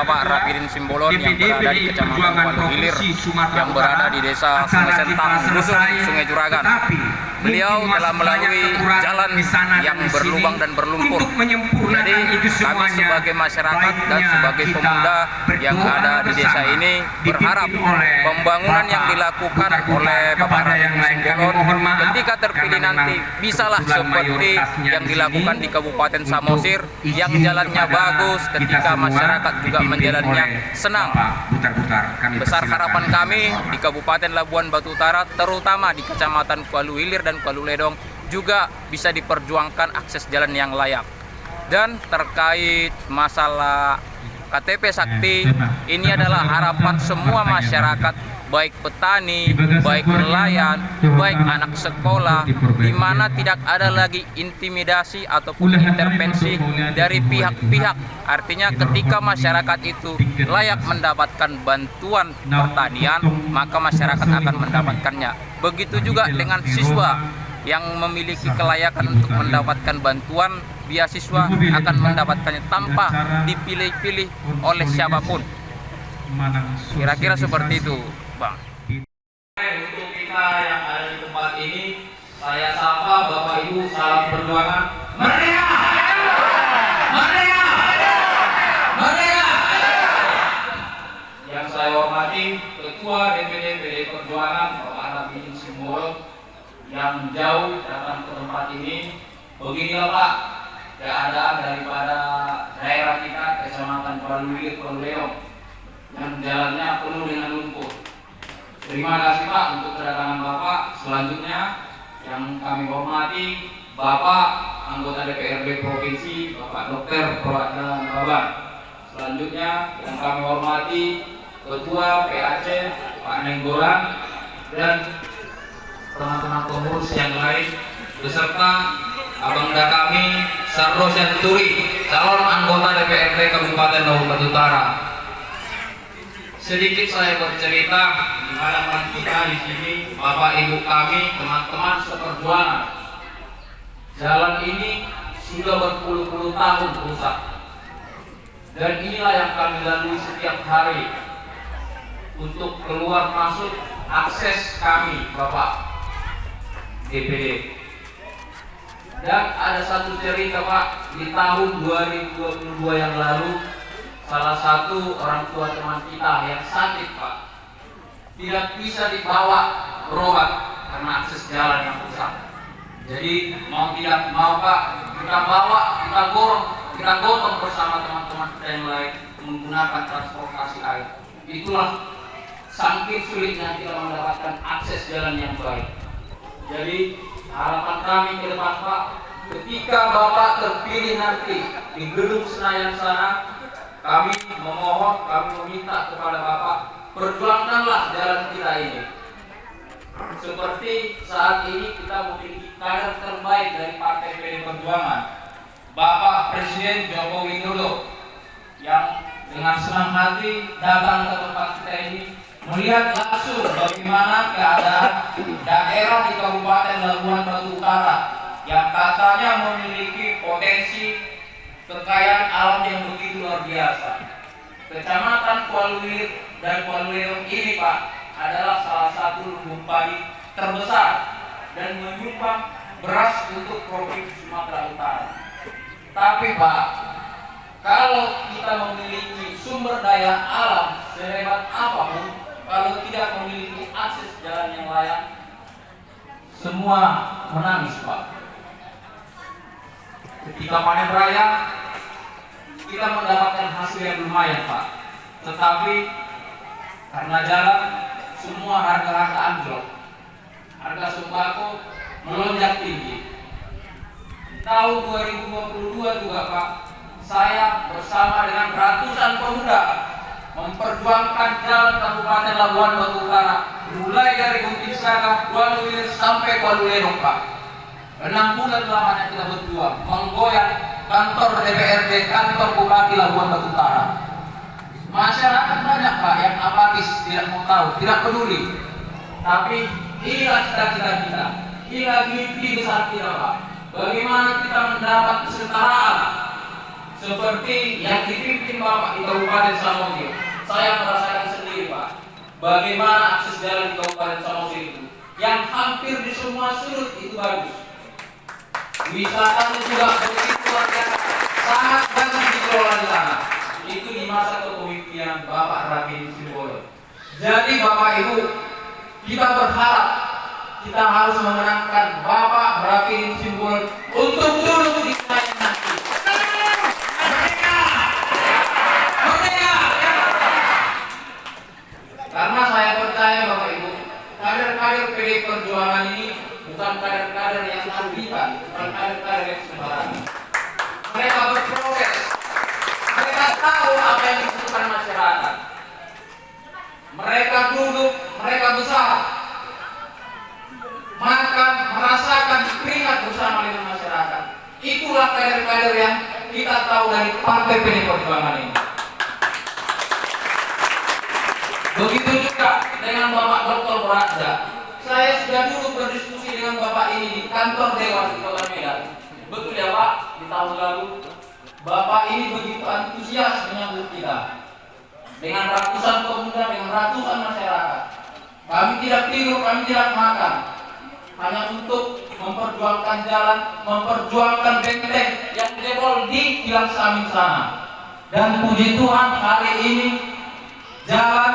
Bapak Rapidin Simbolon yang berada di Kecamatan Palu Hilir, yang berada di Desa Sungai Sentang, Dusun Sungai Juragan. Beliau telah melalui jalan yang berlubang dan berlumpur. Jadi kami sebagai masyarakat dan sebagai pemuda yang ada di desa ini berharap pembangunan yang dilakukan oleh Bapak Rapidin Simbolon ketika terpilih nanti bisalah seperti yang dilakukan di Kabupaten Samosir, yang jalannya bagus, ketika masyarakat juga menjalannya senang. Besar harapan kami di Kabupaten Labuan Batu Utara, terutama di Kecamatan Palu Hilir dan Palu Ledong, juga bisa diperjuangkan akses jalan yang layak. Dan terkait masalah KTP Sakti, ini adalah harapan semua masyarakat, baik petani, baik nelayan, baik anak sekolah, di mana tidak ada lagi intimidasi ataupun intervensi dari pihak-pihak. Artinya ketika masyarakat itu layak mendapatkan bantuan pertanian, maka masyarakat akan mendapatkannya. Begitu juga dengan siswa yang memiliki kelayakan untuk mendapatkan bantuan beasiswa akan mendapatkannya tanpa dipilih-pilih oleh siapapun. Kira-kira seperti itu, Bang. Untuk kita yang ada di tempat ini, saya sapa Bapak Ibu, salam perjuangan. Merdeka! Merdeka! Merdeka! Yang saya hormati Ketua DPD PDI Perjuangan Bapak Rapidin Simbolon yang jauh datang ke tempat ini. Beginilah Pak keadaan daripada daerah kita, Kecamatan Palu Hilir, Palu Ledong, yang jalannya penuh dengan lumpur. Terima kasih Pak untuk kedatangan Bapak. Selanjutnya yang kami hormati Bapak anggota DPRD Provinsi Bapak Dr. Purwadana Baban. Selanjutnya yang kami hormati Ketua PAC Pak Nenggolan dan teman-teman pengurus yang lain beserta abangda kami Sardo Syanturi, calon anggota DPRD Kabupaten Labuan Batu Utara. Sedikit saya bercerita di hadapan kita di sini, Bapak Ibu kami, teman-teman seperjuangan. Jalan ini sudah berpuluh-puluh tahun rusak, dan inilah yang kami lalui setiap hari untuk keluar masuk akses kami, Bapak DPD. Dan ada satu cerita Pak, di tahun 2022 yang lalu, salah satu orang tua teman kita yang sakit Pak, tidak bisa dibawa berobat karena akses jalan yang rusak. Jadi mau tidak mau Pak, kita bawa, kita gotong bersama teman-teman kita yang lain menggunakan transportasi air. Itulah saking sulitnya kita mendapatkan akses jalan yang baik. Jadi harapan kami ke depan Pak, ketika Bapak terpilih nanti di gedung Senayan sana, kami memohon, kami meminta kepada Bapak, perjuangkanlah jalan kita ini. Seperti saat ini kita memiliki kader terbaik dari Partai PDI Perjuangan, Bapak Presiden Joko Widodo, yang dengan senang hati datang ke tempat kita ini, melihat langsung bagaimana keadaan daerah di Kabupaten Labuan Batu Utara yang katanya memiliki potensi kekayaan alam yang begitu luar biasa. Kecamatan Palu Hilir dan Palu Ledong ini Pak adalah salah satu lumbung padi terbesar dan menyumbang beras untuk Provinsi Sumatera Utara. Tapi Pak, kalau kita memiliki sumber daya alam sehebat apapun, kalau tidak memiliki akses jalan yang layak, semua menangis Pak. Ketika panen raya, kita mendapatkan hasil yang lumayan Pak, tetapi karena jalan, semua harga-harga anjlok. Harga sembako melonjak tinggi. Tahun 2022 juga Pak, saya bersama dengan ratusan pemuda memperjuangkan jalan Kabupaten Labuan Batu Utara, mulai dari Bukit Saga, Palu Hilir sampai Palu Ledong Pak. 6 bulan lamanya kita berjuang menggoyang kantor DPRD, kantor Bupati Labuan Batu Utara. Masyarakat banyak Pak yang apatis, tidak mau tahu, tidak peduli. Tapi inilah cita-cita kita, inilah mimpi besar kita Pak. Bagaimana kita mendapat kesetaraan seperti yang dipimpin Bapak di Kabupaten Samosir. Saya merasakan sendiri Pak, bagaimana akses jalan di Kabupaten Samosir itu, yang hampir di semua sudut itu bagus. Wisatanya juga begitu luar biasa, sangat bagus dikelola di sana. Itu di masa kepemimpinan Bapak Rakyat Simbolo. Jadi Bapak Ibu, kita berharap kita harus memenangkan Bapak Rakyat Simbolo untuk duduk di Senayan nanti. Merdeka! Karena saya percaya Bapak Ibu, kader-kader PDI Perjuangan ini bukan kader-kader yang arbitan, bukan kader-kader yang sembarangan. Mereka berproses, mereka tahu apa yang dibutuhkan masyarakat. Mereka duduk, mereka besar, makan, merasakan, keringat bersama dengan masyarakat. Itulah kader-kader yang kita tahu dari Partai PDI Perjuangan ini. Begitu juga dengan Bapak Dr. Praja. Saya sudah dulu berdiskusi dengan Bapak ini di kantor Dewan di Kota Medan. Betul ya Pak, di tahun lalu Bapak ini begitu antusias menyambut kita. Dengan ratusan pemuda, dengan ratusan masyarakat. Kami tidak tidur, kami tidak makan. Hanya untuk memperjuangkan jalan, memperjuangkan benteng yang jebol di Kilang Samin sana. Dan puji Tuhan hari ini jalan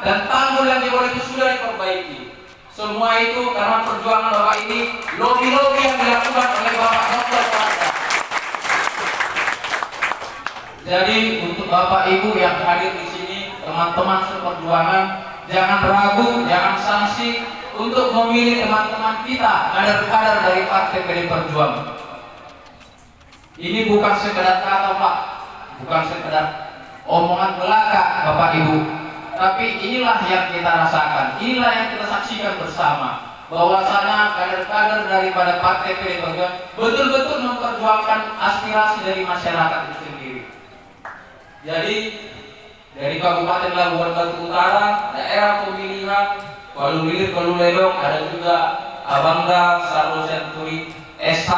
dan tanggul yang jebol itu sudah diperbaiki. Semua itu karena perjuangan Bapak ini, lobi-lobi yang dilakukan oleh Bapak Dr. Praja. Jadi untuk Bapak Ibu yang hadir di sini, teman-teman seperjuangan, jangan ragu, jangan sanksi untuk memilih teman-teman kita, kader-kader dari Partai PDI Perjuangan. Ini bukan sekedar kata Pak, bukan sekedar omongan belaka Bapak Ibu, tapi inilah yang kita rasakan, inilah yang kita saksikan bersama, bahwasanya kader-kader daripada Partai PDI Perjuangan betul-betul memperjuangkan aspirasi dari masyarakat itu sendiri. Jadi dari Kabupaten Labuan Batu Utara, daerah pemilihan Walulir, Waluledong, ada juga Abangga, Sarwo Senturi, SH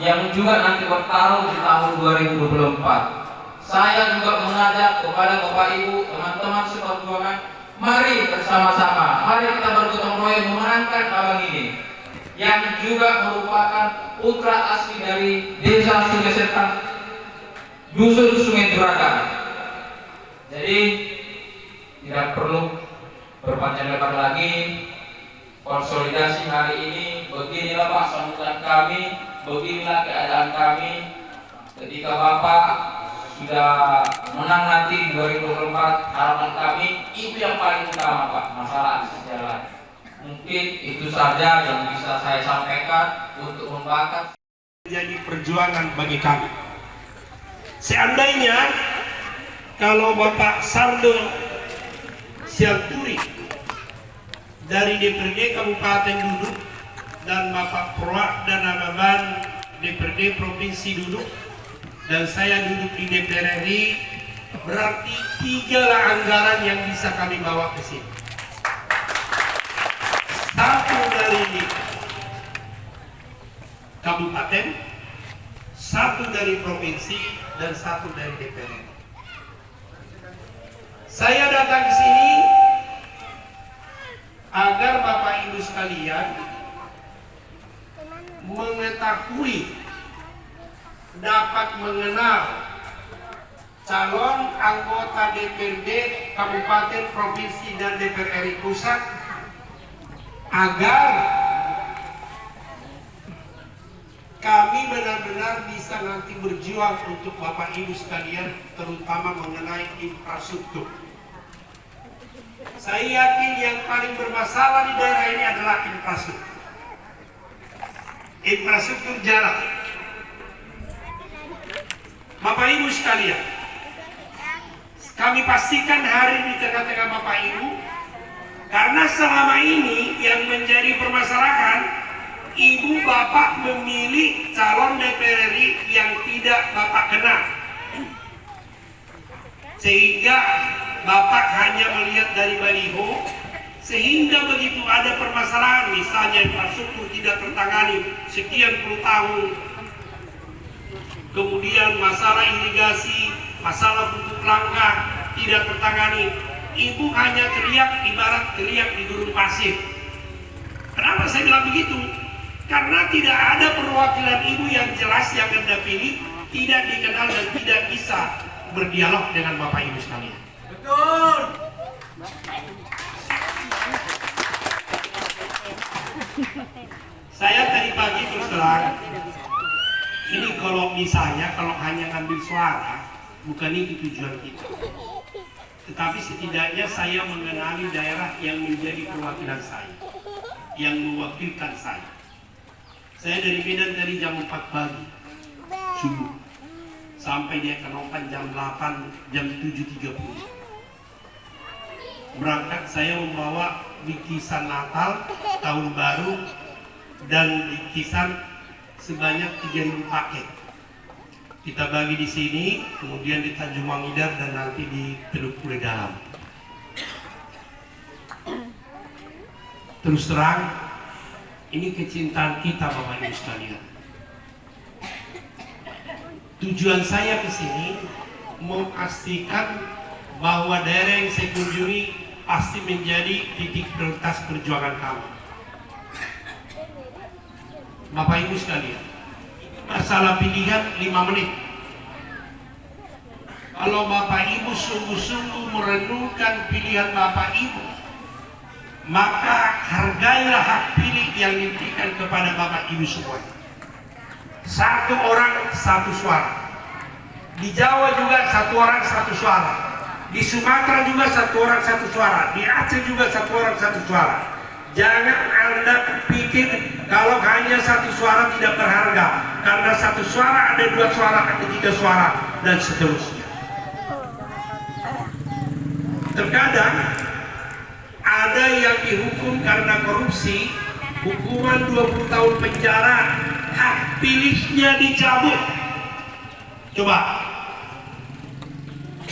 yang juga nanti bertarung di tahun 2024. Saya juga mengajak kepada Bapak Ibu, teman-teman seperjuangan, mari bersama-sama, mari kita bergotong royong memenangkan abang ini, yang juga merupakan putra asli dari Desa Sungai Sentang, Dusun Sungai Juragan. Jadi tidak perlu berpanjang lebar lagi, konsolidasi hari ini. Beginilah Pak sambutan kami, beginilah keadaan kami ketika Bapak sudah menang nanti di 2024. Harapan kami itu yang paling utama Pak, masalah akses jalan. Mungkin itu saja yang bisa saya sampaikan untuk membakar jadi perjuangan bagi kami. Seandainya kalau Bapak Sardo Sianturi dari DPRD Kabupaten duduk dan Bapak Proak dan Ababan DPRD Provinsi duduk dan saya duduk di DPR RI, berarti 3 lah anggaran yang bisa kami bawa ke sini. 1 dari kabupaten, 1 dari provinsi, dan 1 dari DPR RI. Saya datang ke sini agar Bapak Ibu sekalian mengetahui, dapat mengenal calon anggota DPRD Kabupaten, Provinsi, dan DPR RI Pusat, agar kami benar-benar bisa nanti berjuang untuk Bapak Ibu sekalian, terutama mengenai infrastruktur. Saya yakin yang paling bermasalah di daerah ini adalah infrastruktur. Infrastruktur jalan. Bapak Ibu sekalian, kami pastikan hari di tengah-tengah Bapak Ibu, karena selama ini yang menjadi permasalahan, Ibu Bapak memilih calon DPR RI yang tidak Bapak kenal, sehingga Bapak hanya melihat dari baliho, sehingga begitu ada permasalahan, misalnya infrastruktur tidak tertangani sekian puluh tahun, kemudian masalah irigasi, masalah pupuk langka tidak tertangani. Ibu hanya teriak, ibarat teriak di gurun pasir. Kenapa saya bilang begitu? Karena tidak ada perwakilan ibu yang jelas yang Anda pilih, tidak dikenal dan tidak bisa berdialog dengan Bapak Ibu sekalian. Betul. Saya tadi pagi terus terang, ini kalau misalnya kalau hanya ngambil suara, bukan itu tujuan kita. Tetapi setidaknya saya mengenali daerah yang menjadi perwakilan saya, yang mewakilkan saya. Saya dari Medan dari jam 4 pagi subuh sampai dia ke Nopan jam 8, jam 7.30. Berangkat saya membawa bingkisan Natal, Tahun Baru, dan bingkisan sebanyak 3.000 paket. Kita bagi di sini, kemudian di Tanjung Mangidar dan nanti di Teluk Pule Dalam. Terus terang, ini kecintaan kita Bapak Ibu sekalian. Tujuan saya ke sini memastikan bahwa daerah yang saya kunjungi pasti menjadi titik prioritas perjuangan kami. Bapak Ibu sekalian, masalah pilihan 5 menit. Kalau Bapak Ibu sungguh-sungguh merenungkan pilihan Bapak Ibu, maka hargailah hak pilih yang diberikan kepada Bapak Ibu semua. 1 orang 1 suara. Di Jawa juga 1 orang 1 suara. Di Sumatera juga 1 orang 1 suara. Di Aceh juga 1 orang 1 suara. Jangan Anda pikir kalau hanya 1 suara tidak berharga, karena 1 suara ada 2 suara, ada 3 suara, dan seterusnya. Terkadang ada yang dihukum karena korupsi, hukuman 20 tahun penjara, hak pilihnya dicabut. Coba,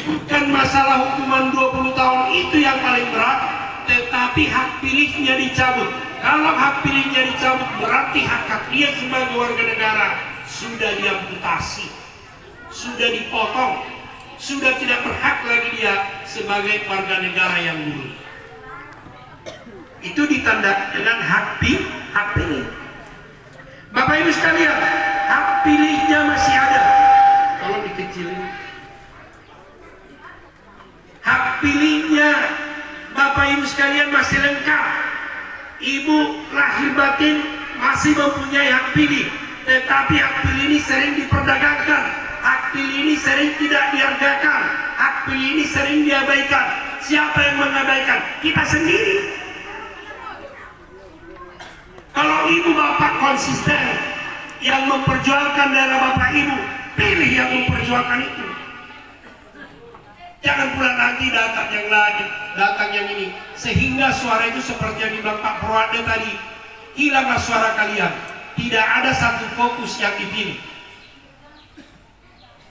bukan masalah hukuman 20 tahun itu yang paling berat, tetapi hak pilihnya dicabut. Kalau hak pilihnya dicabut, berarti hak dia sebagai warga negara sudah diamputasi, sudah dipotong, sudah tidak berhak lagi dia sebagai warga negara yang dulu. Itu ditandai dengan hak pilih. Bapak Ibu sekalian, hak pilihnya masih ada. Tolong dikecilin. Hak pilihnya Bapak Ibu sekalian masih lengkap. Ibu lahir batin masih mempunyai hak pilih, tetapi hak pilih ini sering diperdagangkan, hak pilih ini sering tidak dihargakan, hak pilih ini sering diabaikan. Siapa yang mengabaikan? Kita sendiri. Kalau ibu bapak konsisten yang memperjuangkan daerah Bapak Ibu, pilih yang memperjuangkan itu. Jangan pula nanti datang yang lain, datang yang ini, sehingga suara itu seperti yang dibilang Pak Purwada tadi, hilanglah suara kalian. Tidak ada satu fokus yang dipilih.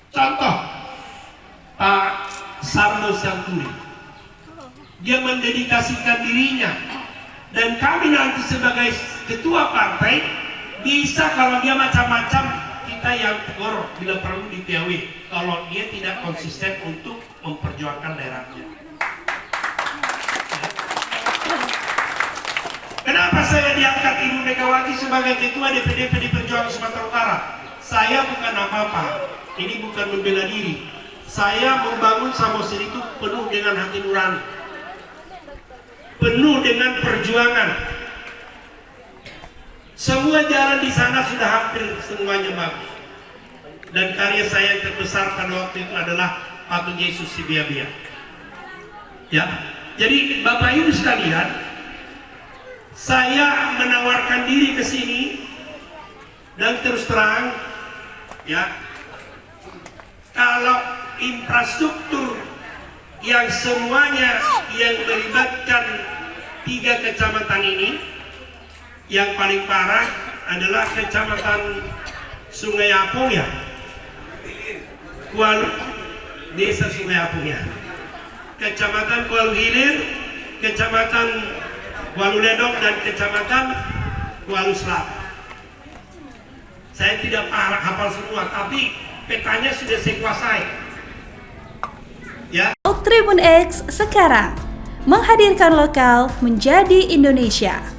Contoh, Pak Sardo Syanturi, dia mendedikasikan dirinya, dan kami nanti sebagai ketua partai bisa, kalau dia macam-macam kita yang tegur bila perlu di PAW kalau dia tidak konsisten untuk memperjuangkan daerahnya. Kenapa saya diangkat Ibu Megawati sebagai ketua DPD PD Perjuangan Sumatera Utara? Saya bukan apa-apa, ini bukan membela diri. Saya membangun Samosir itu penuh dengan hati nurani, penuh dengan perjuangan. Semua jalan di sana sudah hampir semuanya bagus. Dan karya saya yang terbesar pada waktu itu adalah patung Yesus si Bia-Bia. Ya, jadi Bapak Ibu sekalian, saya menawarkan diri ke sini dan terus terang, ya, kalau infrastruktur yang semuanya yang melibatkan 3 kecamatan ini, yang paling parah adalah kecamatan Sungai Apung, ya, Desa Sungai Apung, ya, kecamatan Kuala Hilir, kecamatan Walu Ledong, dan kecamatan Walu Selatan. Saya tidak hafal semua, tapi petanya sudah saya kuasai. Ya. Tribun X sekarang menghadirkan lokal menjadi Indonesia.